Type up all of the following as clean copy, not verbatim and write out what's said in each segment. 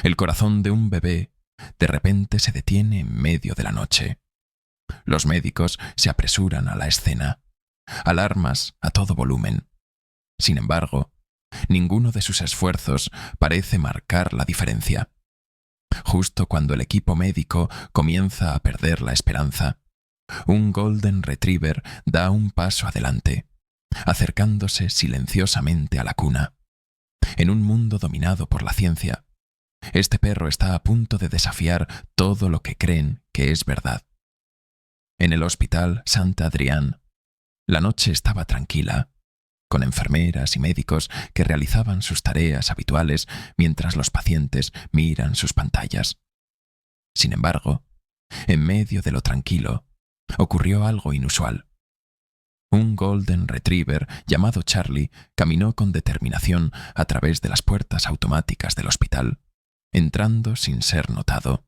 El corazón de un bebé de repente se detiene en medio de la noche. Los médicos se apresuran a la escena. Alarmas a todo volumen. Sin embargo, ninguno de sus esfuerzos parece marcar la diferencia. Justo cuando el equipo médico comienza a perder la esperanza, un Golden Retriever da un paso adelante, acercándose silenciosamente a la cuna. En un mundo dominado por la ciencia, este perro está a punto de desafiar todo lo que creen que es verdad. En el hospital Santa Adrián, la noche estaba tranquila, con enfermeras y médicos que realizaban sus tareas habituales mientras los pacientes miran sus pantallas. Sin embargo, en medio de lo tranquilo, ocurrió algo inusual. Un Golden Retriever llamado Charlie caminó con determinación a través de las puertas automáticas del hospital, entrando sin ser notado.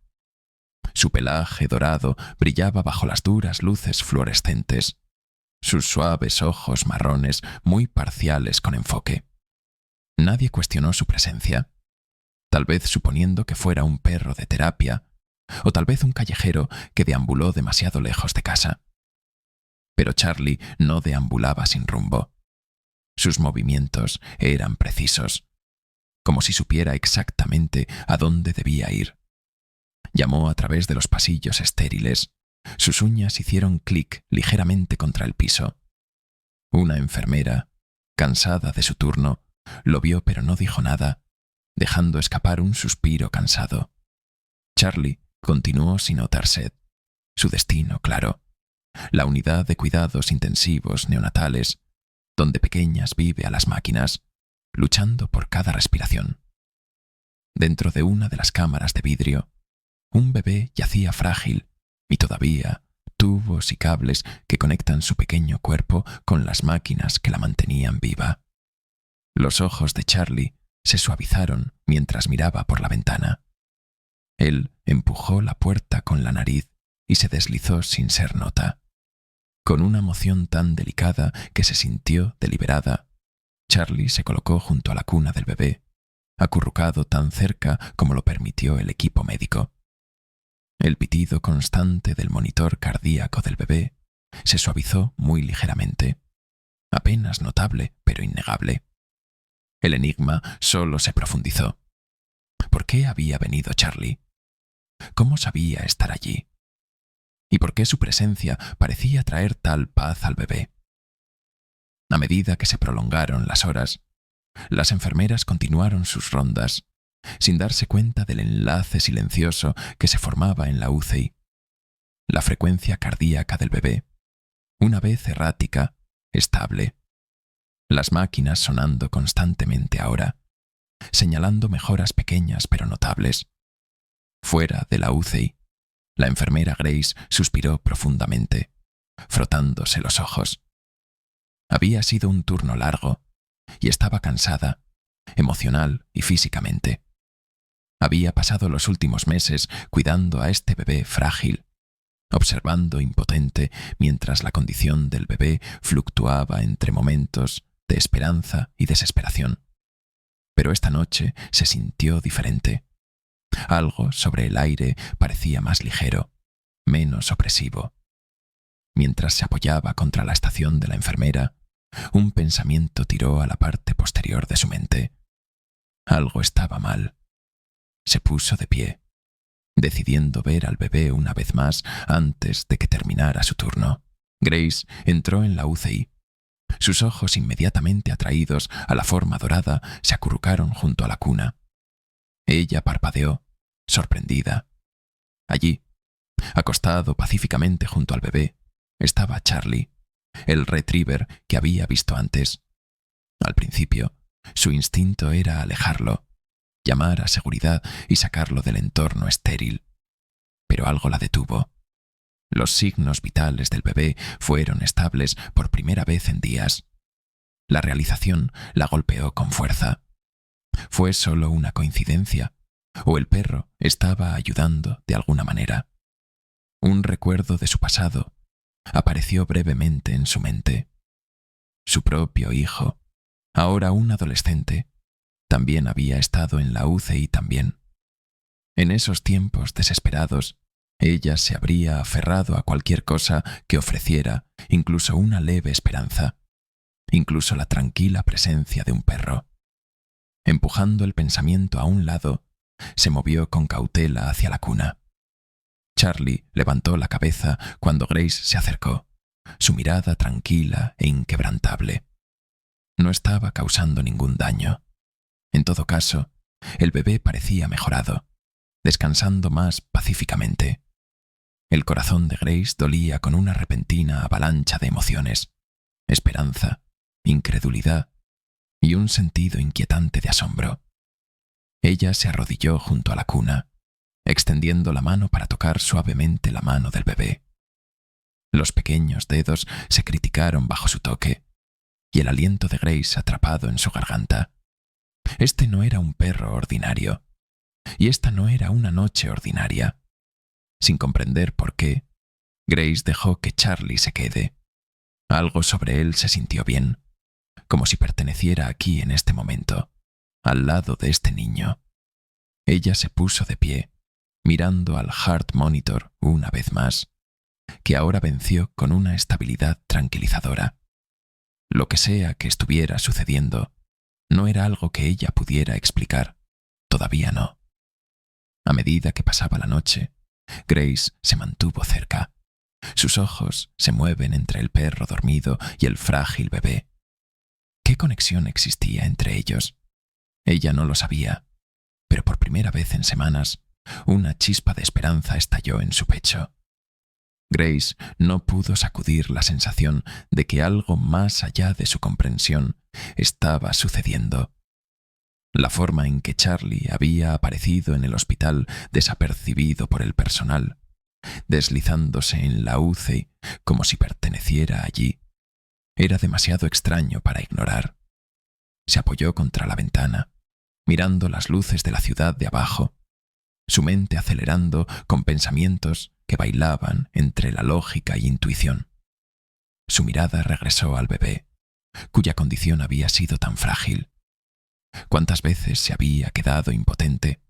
Su pelaje dorado brillaba bajo las duras luces fluorescentes, sus suaves ojos marrones muy parciales con enfoque. Nadie cuestionó su presencia, tal vez suponiendo que fuera un perro de terapia, o tal vez un callejero que deambuló demasiado lejos de casa. Pero Charlie no deambulaba sin rumbo. Sus movimientos eran precisos, como si supiera exactamente a dónde debía ir. Llamó a través de los pasillos estériles. Sus uñas hicieron clic ligeramente contra el piso. Una enfermera, cansada de su turno, lo vio pero no dijo nada, dejando escapar un suspiro cansado. Charlie continuó sin notar sed. Su destino claro. La unidad de cuidados intensivos neonatales, donde Pequeñas vive a las máquinas, luchando por cada respiración. Dentro de una de las cámaras de vidrio, un bebé yacía frágil y todavía tubos y cables que conectan su pequeño cuerpo con las máquinas que la mantenían viva. Los ojos de Charlie se suavizaron mientras miraba por la ventana. Él empujó la puerta con la nariz y se deslizó sin ser nota. Con una emoción tan delicada que se sintió deliberada, Charlie se colocó junto a la cuna del bebé, acurrucado tan cerca como lo permitió el equipo médico. El pitido constante del monitor cardíaco del bebé se suavizó muy ligeramente, apenas notable pero innegable. El enigma solo se profundizó. ¿Por qué había venido Charlie? ¿Cómo sabía estar allí? ¿Y por qué su presencia parecía traer tal paz al bebé? A medida que se prolongaron las horas, las enfermeras continuaron sus rondas, sin darse cuenta del enlace silencioso que se formaba en la UCI. La frecuencia cardíaca del bebé, una vez errática, estable. Las máquinas sonando constantemente ahora, señalando mejoras pequeñas pero notables. Fuera de la UCI, la enfermera Grace suspiró profundamente, frotándose los ojos. Había sido un turno largo y estaba cansada, emocional y físicamente. Había pasado los últimos meses cuidando a este bebé frágil, observando impotente mientras la condición del bebé fluctuaba entre momentos de esperanza y desesperación. Pero esta noche se sintió diferente. Algo sobre el aire parecía más ligero, menos opresivo. Mientras se apoyaba contra la estación de la enfermera, un pensamiento tiró a la parte posterior de su mente. Algo estaba mal. Se puso de pie, decidiendo ver al bebé una vez más antes de que terminara su turno. Grace entró en la UCI. Sus ojos, inmediatamente atraídos a la forma dorada, se acurrucaron junto a la cuna. Ella parpadeó, sorprendida. Allí, acostado pacíficamente junto al bebé, estaba Charlie, el retriever que había visto antes. Al principio, su instinto era alejarlo, llamar a seguridad y sacarlo del entorno estéril. Pero algo la detuvo. Los signos vitales del bebé fueron estables por primera vez en días. La realización la golpeó con fuerza. ¿Fue solo una coincidencia? ¿O el perro estaba ayudando de alguna manera? Un recuerdo de su pasado apareció brevemente en su mente. Su propio hijo, ahora un adolescente, también había estado en la UCI también. En esos tiempos desesperados, ella se habría aferrado a cualquier cosa que ofreciera incluso una leve esperanza, incluso la tranquila presencia de un perro. Empujando el pensamiento a un lado, se movió con cautela hacia la cuna. Charlie levantó la cabeza cuando Grace se acercó, su mirada tranquila e inquebrantable. No estaba causando ningún daño. En todo caso, el bebé parecía mejorado, descansando más pacíficamente. El corazón de Grace dolía con una repentina avalancha de emociones, esperanza, incredulidad y un sentido inquietante de asombro. Ella se arrodilló junto a la cuna, extendiendo la mano para tocar suavemente la mano del bebé. Los pequeños dedos se criticaron bajo su toque, y el aliento de Grace atrapado en su garganta. Este no era un perro ordinario, y esta no era una noche ordinaria. Sin comprender por qué, Grace dejó que Charlie se quede. Algo sobre él se sintió bien, como si perteneciera aquí en este momento, al lado de este niño. Ella se puso de pie, mirando al Heart Monitor una vez más, que ahora venció con una estabilidad tranquilizadora. Lo que sea que estuviera sucediendo, no era algo que ella pudiera explicar, todavía no. A medida que pasaba la noche, Grace se mantuvo cerca. Sus ojos se mueven entre el perro dormido y el frágil bebé. ¿Qué conexión existía entre ellos? Ella no lo sabía, pero por primera vez en semanas, una chispa de esperanza estalló en su pecho. Grace no pudo sacudir la sensación de que algo más allá de su comprensión estaba sucediendo. La forma en que Charlie había aparecido en el hospital desapercibido por el personal, deslizándose en la UCI como si perteneciera allí, era demasiado extraño para ignorar. Se apoyó contra la ventana, mirando las luces de la ciudad de abajo, su mente acelerando con pensamientos que bailaban entre la lógica y intuición. Su mirada regresó al bebé, cuya condición había sido tan frágil. ¿Cuántas veces se había quedado impotente,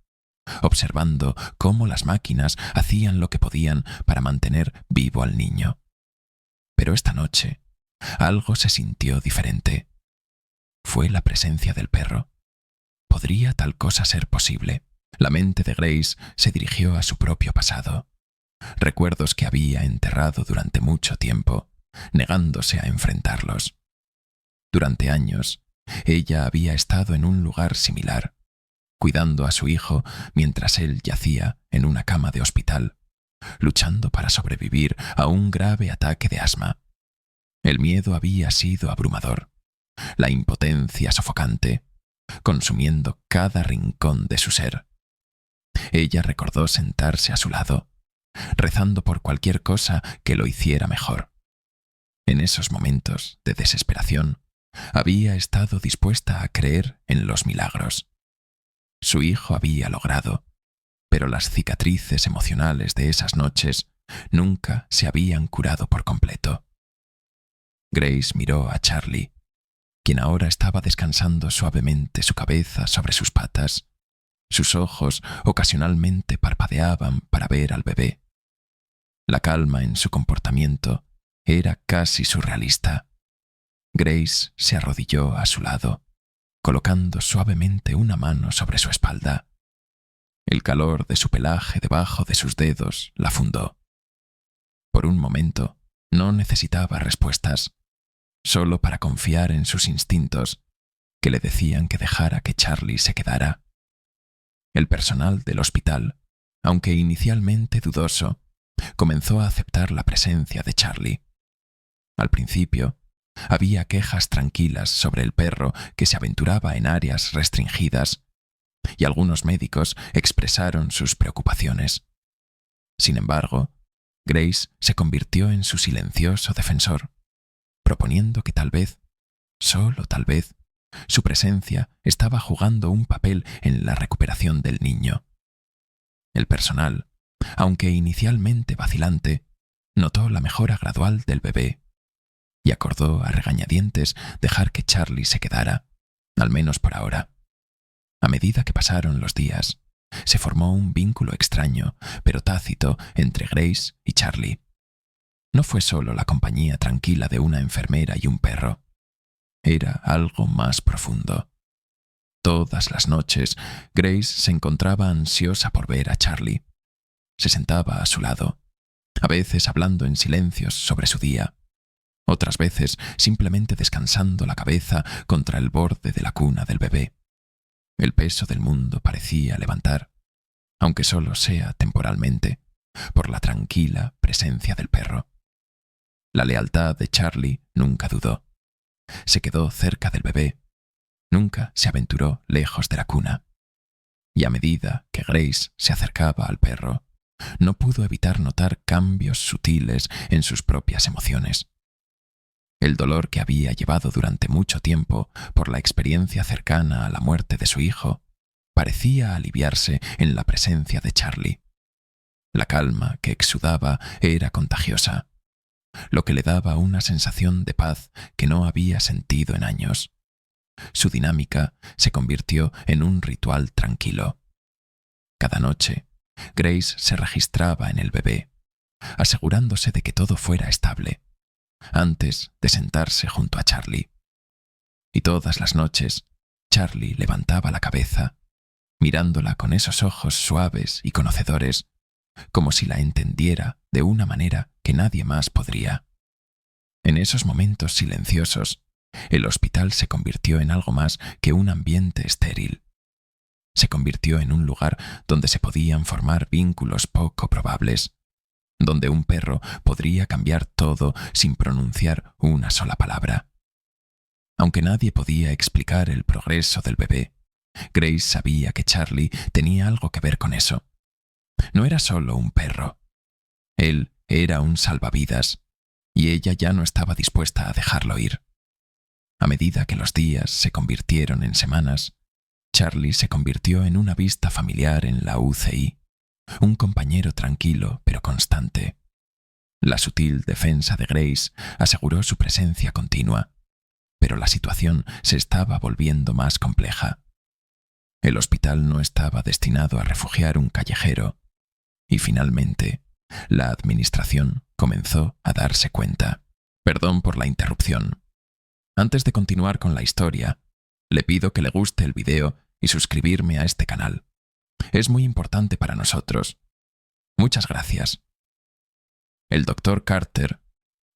observando cómo las máquinas hacían lo que podían para mantener vivo al niño? Pero esta noche, algo se sintió diferente. Fue la presencia del perro. ¿Podría tal cosa ser posible? La mente de Grace se dirigió a su propio pasado, recuerdos que había enterrado durante mucho tiempo, negándose a enfrentarlos. Durante años, ella había estado en un lugar similar, cuidando a su hijo mientras él yacía en una cama de hospital, luchando para sobrevivir a un grave ataque de asma. El miedo había sido abrumador, la impotencia sofocante, consumiendo cada rincón de su ser. Ella recordó sentarse a su lado, rezando por cualquier cosa que lo hiciera mejor. En esos momentos de desesperación, había estado dispuesta a creer en los milagros. Su hijo había logrado, pero las cicatrices emocionales de esas noches nunca se habían curado por completo. Grace miró a Charlie, quien ahora estaba descansando suavemente su cabeza sobre sus patas. Sus ojos ocasionalmente parpadeaban para ver al bebé. La calma en su comportamiento era casi surrealista. Grace se arrodilló a su lado, colocando suavemente una mano sobre su espalda. El calor de su pelaje debajo de sus dedos la fundó. Por un momento, no necesitaba respuestas, solo para confiar en sus instintos, que le decían que dejara que Charlie se quedara. El personal del hospital, aunque inicialmente dudoso, comenzó a aceptar la presencia de Charlie. Al principio, había quejas tranquilas sobre el perro que se aventuraba en áreas restringidas, y algunos médicos expresaron sus preocupaciones. Sin embargo, Grace se convirtió en su silencioso defensor, proponiendo que tal vez, solo tal vez, su presencia estaba jugando un papel en la recuperación del niño. El personal, aunque inicialmente vacilante, notó la mejora gradual del bebé y acordó a regañadientes dejar que Charlie se quedara, al menos por ahora. A medida que pasaron los días, se formó un vínculo extraño, pero tácito, entre Grace y Charlie. No fue solo la compañía tranquila de una enfermera y un perro. Era algo más profundo. Todas las noches, Grace se encontraba ansiosa por ver a Charlie. Se sentaba a su lado, a veces hablando en silencios sobre su día, otras veces simplemente descansando la cabeza contra el borde de la cuna del bebé. El peso del mundo parecía levantar, aunque solo sea temporalmente, por la tranquila presencia del perro. La lealtad de Charlie nunca dudó. Se quedó cerca del bebé. Nunca se aventuró lejos de la cuna. Y a medida que Grace se acercaba al perro, no pudo evitar notar cambios sutiles en sus propias emociones. El dolor que había llevado durante mucho tiempo por la experiencia cercana a la muerte de su hijo parecía aliviarse en la presencia de Charlie. La calma que exudaba era contagiosa, lo que le daba una sensación de paz que no había sentido en años. Su dinámica se convirtió en un ritual tranquilo. Cada noche, Grace se registraba en el bebé, asegurándose de que todo fuera estable, antes de sentarse junto a Charlie. Y todas las noches, Charlie levantaba la cabeza, mirándola con esos ojos suaves y conocedores, como si la entendiera de una manera que nadie más podría. En esos momentos silenciosos, el hospital se convirtió en algo más que un ambiente estéril. Se convirtió en un lugar donde se podían formar vínculos poco probables, donde un perro podría cambiar todo sin pronunciar una sola palabra. Aunque nadie podía explicar el progreso del bebé, Grace sabía que Charlie tenía algo que ver con eso. No era solo un perro. Él era un salvavidas, y ella ya no estaba dispuesta a dejarlo ir. A medida que los días se convirtieron en semanas, Charlie se convirtió en una vista familiar en la UCI, un compañero tranquilo pero constante. La sutil defensa de Grace aseguró su presencia continua, pero la situación se estaba volviendo más compleja. El hospital no estaba destinado a refugiar un callejero, y finalmente, la administración comenzó a darse cuenta. Perdón por la interrupción. Antes de continuar con la historia, le pido que le guste el video y suscribirme a este canal. Es muy importante para nosotros. Muchas gracias. El Dr. Carter,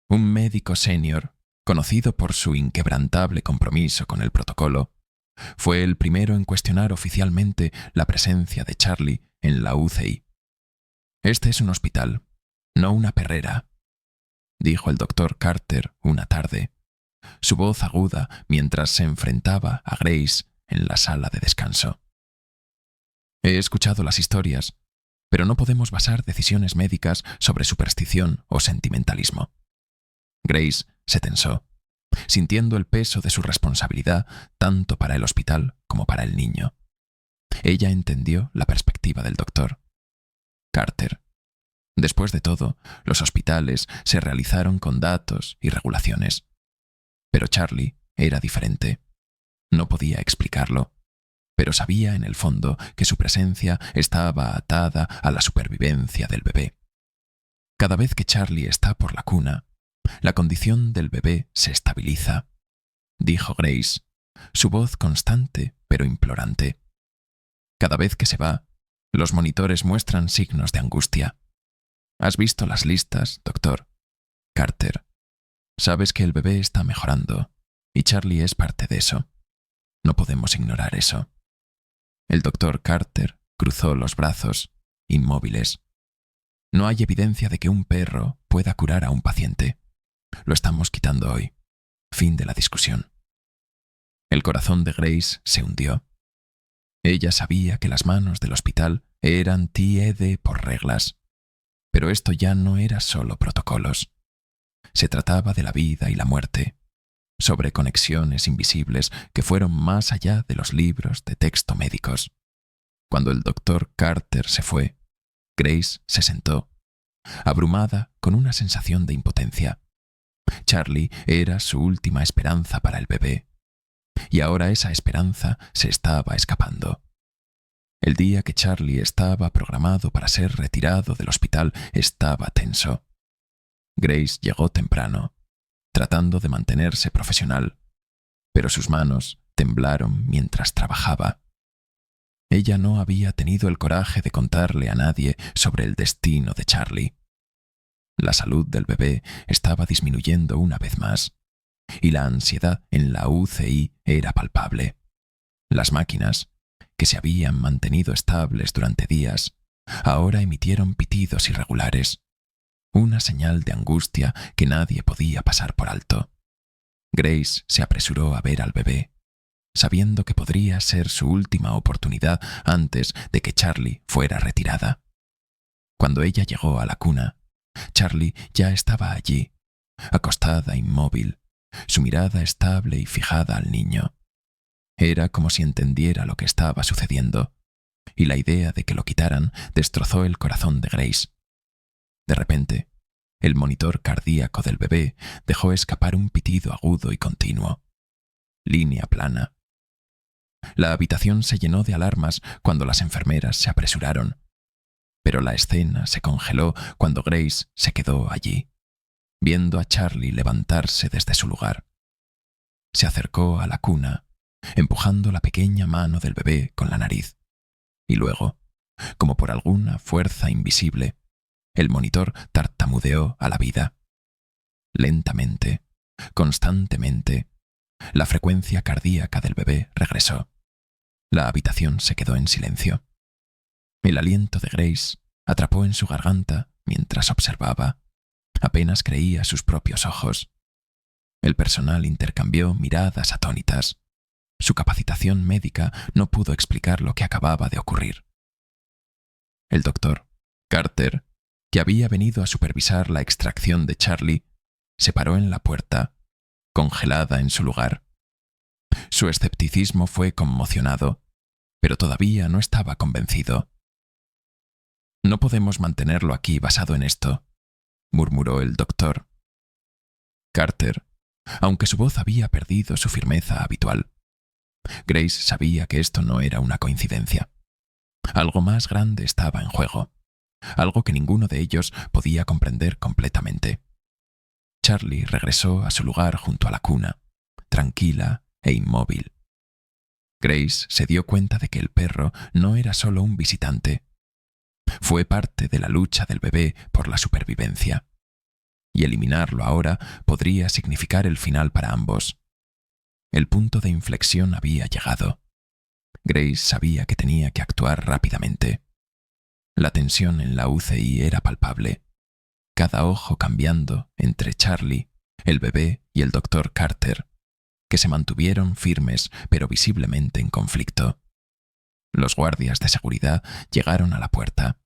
un médico senior, conocido por su inquebrantable compromiso con el protocolo, fue el primero en cuestionar oficialmente la presencia de Charlie en la UCI. Este es un hospital, no una perrera, dijo el Dr. Carter una tarde, su voz aguda mientras se enfrentaba a Grace en la sala de descanso. He escuchado las historias, pero no podemos basar decisiones médicas sobre superstición o sentimentalismo. Grace se tensó, sintiendo el peso de su responsabilidad tanto para el hospital como para el niño. Ella entendió la perspectiva del doctor. Carter. Después de todo, los hospitales se realizaron con datos y regulaciones. Pero Charlie era diferente. No podía explicarlo, pero sabía en el fondo que su presencia estaba atada a la supervivencia del bebé. Cada vez que Charlie está por la cuna, la condición del bebé se estabiliza, dijo Grace, su voz constante pero implorante. Cada vez que se va, los monitores muestran signos de angustia. ¿Has visto las listas, doctor? Carter. Sabes que el bebé está mejorando, y Charlie es parte de eso. No podemos ignorar eso. El doctor Carter cruzó los brazos, inmóviles. No hay evidencia de que un perro pueda curar a un paciente. Lo estamos quitando hoy. Fin de la discusión. El corazón de Grace se hundió. Ella sabía que las manos del hospital eran TED por reglas, pero esto ya no era solo protocolos. Se trataba de la vida y la muerte, sobre conexiones invisibles que fueron más allá de los libros de texto médicos. Cuando el doctor Carter se fue, Grace se sentó, abrumada con una sensación de impotencia. Charlie era su última esperanza para el bebé, y ahora esa esperanza se estaba escapando. El día que Charlie estaba programado para ser retirado del hospital estaba tenso. Grace llegó temprano, tratando de mantenerse profesional, pero sus manos temblaron mientras trabajaba. Ella no había tenido el coraje de contarle a nadie sobre el destino de Charlie. La salud del bebé estaba disminuyendo una vez más, y la ansiedad en la UCI era palpable. Las máquinas, que se habían mantenido estables durante días, ahora emitieron pitidos irregulares, una señal de angustia que nadie podía pasar por alto. Grace se apresuró a ver al bebé, sabiendo que podría ser su última oportunidad antes de que Charlie fuera retirada. Cuando ella llegó a la cuna, Charlie ya estaba allí, acostada inmóvil, su mirada estable y fijada al niño. Era como si entendiera lo que estaba sucediendo, y la idea de que lo quitaran destrozó el corazón de Grace. De repente, el monitor cardíaco del bebé dejó escapar un pitido agudo y continuo. Línea plana. La habitación se llenó de alarmas cuando las enfermeras se apresuraron, pero la escena se congeló cuando Grace se quedó allí, viendo a Charlie levantarse desde su lugar. Se acercó a la cuna, empujando la pequeña mano del bebé con la nariz, y luego, como por alguna fuerza invisible, el monitor tartamudeó a la vida. Lentamente, constantemente, la frecuencia cardíaca del bebé regresó. La habitación se quedó en silencio. El aliento de Grace atrapó en su garganta mientras observaba. Apenas creía sus propios ojos. El personal intercambió miradas atónitas. Su capacitación médica no pudo explicar lo que acababa de ocurrir. El doctor Carter, que había venido a supervisar la extracción de Charlie, se paró en la puerta, congelada en su lugar. Su escepticismo fue conmocionado, pero todavía no estaba convencido. «No podemos mantenerlo aquí basado en esto», murmuró el doctor. Carter, aunque su voz había perdido su firmeza habitual. Grace sabía que esto no era una coincidencia. Algo más grande estaba en juego, algo que ninguno de ellos podía comprender completamente. Charlie regresó a su lugar junto a la cuna, tranquila e inmóvil. Grace se dio cuenta de que el perro no era solo un visitante. Fue parte de la lucha del bebé por la supervivencia, y eliminarlo ahora podría significar el final para ambos. El punto de inflexión había llegado. Grace sabía que tenía que actuar rápidamente. La tensión en la UCI era palpable, cada ojo cambiando entre Charlie, el bebé y el doctor Carter, que se mantuvieron firmes pero visiblemente en conflicto. Los guardias de seguridad llegaron a la puerta.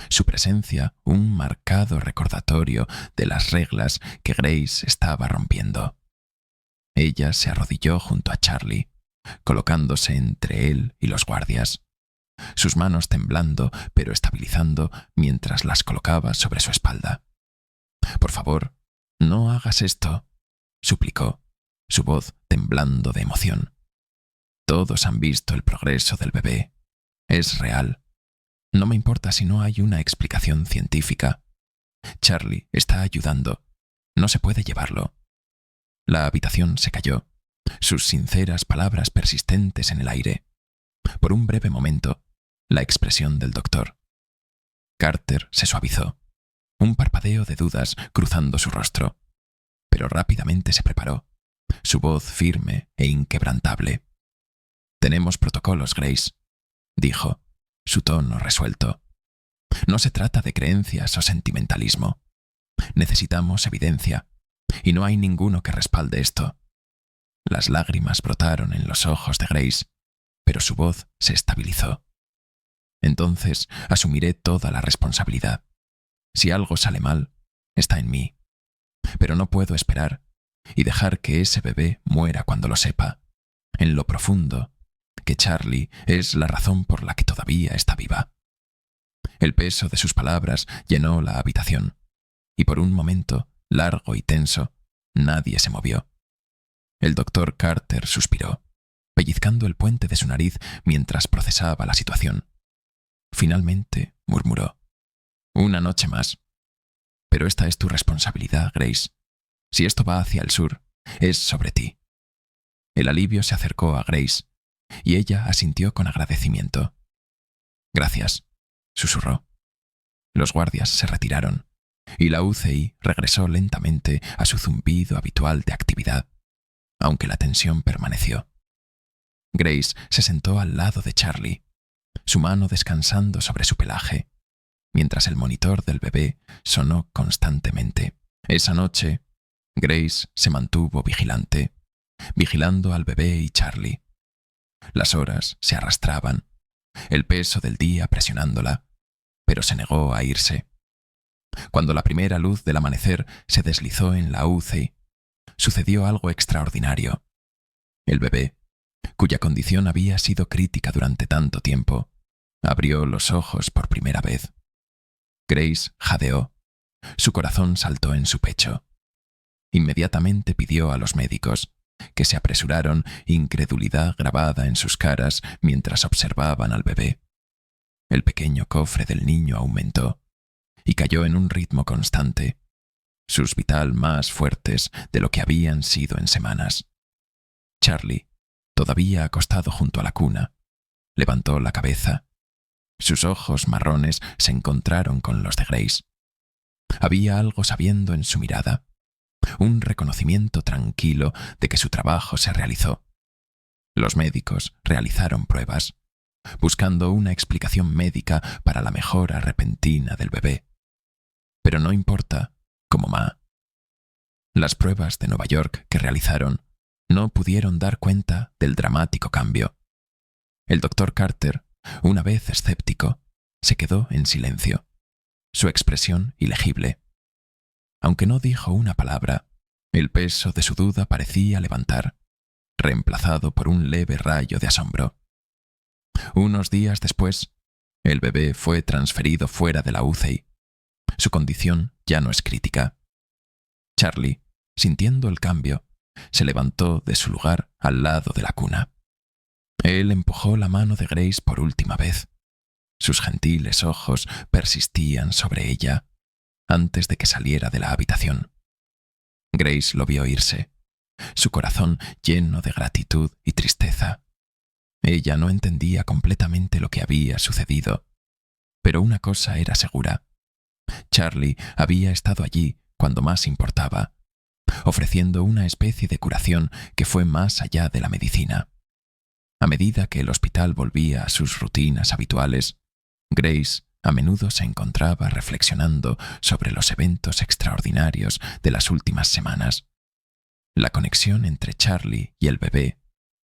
Su presencia, un marcado recordatorio de las reglas que Grace estaba rompiendo. Ella se arrodilló junto a Charlie, colocándose entre él y los guardias, sus manos temblando pero estabilizando mientras las colocaba sobre su espalda. «Por favor, no hagas esto», suplicó, su voz temblando de emoción. «Todos han visto el progreso del bebé. Es real. No me importa si no hay una explicación científica. Charlie está ayudando. No se puede llevarlo». La habitación se cayó, sus sinceras palabras persistentes en el aire. Por un breve momento, la expresión del doctor Carter se suavizó, un parpadeo de dudas cruzando su rostro, pero rápidamente se preparó, su voz firme e inquebrantable. «Tenemos protocolos, Grace», dijo, su tono resuelto. «No se trata de creencias o sentimentalismo. Necesitamos evidencia, y no hay ninguno que respalde esto». Las lágrimas brotaron en los ojos de Grace, pero su voz se estabilizó. «Entonces asumiré toda la responsabilidad. Si algo sale mal, está en mí. Pero no puedo esperar y dejar que ese bebé muera cuando lo sepa, en lo profundo, que Charlie es la razón por la que todavía está viva». El peso de sus palabras llenó la habitación, y por un momento, largo y tenso, nadie se movió. El doctor Carter suspiró, pellizcando el puente de su nariz mientras procesaba la situación. Finalmente murmuró: «Una noche más. Pero esta es tu responsabilidad, Grace. Si esto va hacia el sur, es sobre ti». El alivio se acercó a Grace, y ella asintió con agradecimiento. «Gracias», susurró. Los guardias se retiraron, y la UCI regresó lentamente a su zumbido habitual de actividad, aunque la tensión permaneció. Grace se sentó al lado de Charlie, su mano descansando sobre su pelaje, mientras el monitor del bebé sonó constantemente. Esa noche, Grace se mantuvo vigilante, vigilando al bebé y Charlie. Las horas se arrastraban, el peso del día presionándola, pero se negó a irse. Cuando la primera luz del amanecer se deslizó en la UCI, sucedió algo extraordinario. El bebé, cuya condición había sido crítica durante tanto tiempo, abrió los ojos por primera vez. Grace jadeó. Su corazón saltó en su pecho. Inmediatamente pidió a los médicos, que se apresuraron, incredulidad grabada en sus caras mientras observaban al bebé. El pequeño cofre del niño aumentó y cayó en un ritmo constante, sus vital más fuertes de lo que habían sido en semanas. Charlie, todavía acostado junto a la cuna, levantó la cabeza. Sus ojos marrones se encontraron con los de Grace. Había algo sabiendo en su mirada, un reconocimiento tranquilo de que su trabajo se realizó. Los médicos realizaron pruebas, buscando una explicación médica para la mejora repentina del bebé. Pero no importa, como Ma. Las pruebas de Nueva York que realizaron no pudieron dar cuenta del dramático cambio. El doctor Carter, una vez escéptico, se quedó en silencio, su expresión ilegible. Aunque no dijo una palabra, el peso de su duda parecía levantar, reemplazado por un leve rayo de asombro. Unos días después, el bebé fue transferido fuera de la UCI. Su condición ya no es crítica. Charlie, sintiendo el cambio, se levantó de su lugar al lado de la cuna. Él empujó la mano de Grace por última vez. Sus gentiles ojos persistían sobre ella antes de que saliera de la habitación. Grace lo vio irse, su corazón lleno de gratitud y tristeza. Ella no entendía completamente lo que había sucedido, pero una cosa era segura. Charlie había estado allí cuando más importaba, ofreciendo una especie de curación que fue más allá de la medicina. A medida que el hospital volvía a sus rutinas habituales, Grace a menudo se encontraba reflexionando sobre los eventos extraordinarios de las últimas semanas. La conexión entre Charlie y el bebé,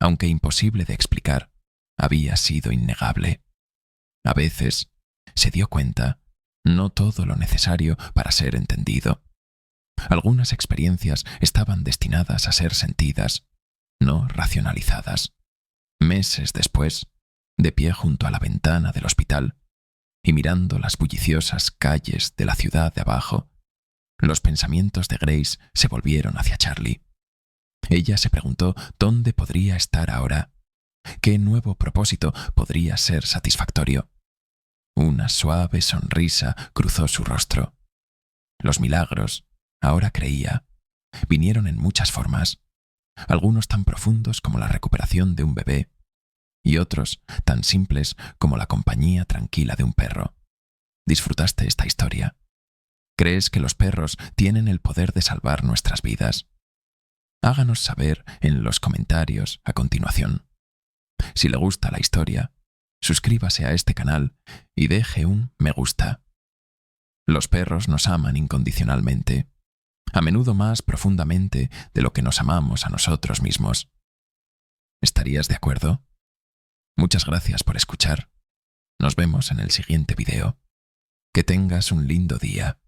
aunque imposible de explicar, había sido innegable. A veces, se dio cuenta, no todo lo necesario para ser entendido. Algunas experiencias estaban destinadas a ser sentidas, no racionalizadas. Meses después, de pie junto a la ventana del hospital y mirando las bulliciosas calles de la ciudad de abajo, los pensamientos de Grace se volvieron hacia Charlie. Ella se preguntó dónde podría estar ahora, qué nuevo propósito podría ser satisfactorio. Una suave sonrisa cruzó su rostro. Los milagros, ahora creía, vinieron en muchas formas, algunos tan profundos como la recuperación de un bebé, y otros tan simples como la compañía tranquila de un perro. ¿Disfrutaste esta historia? ¿Crees que los perros tienen el poder de salvar nuestras vidas? Háganos saber en los comentarios a continuación. Si le gusta la historia, suscríbase a este canal y deje un me gusta. Los perros nos aman incondicionalmente, a menudo más profundamente de lo que nos amamos a nosotros mismos. ¿Estarías de acuerdo? Muchas gracias por escuchar. Nos vemos en el siguiente video. Que tengas un lindo día.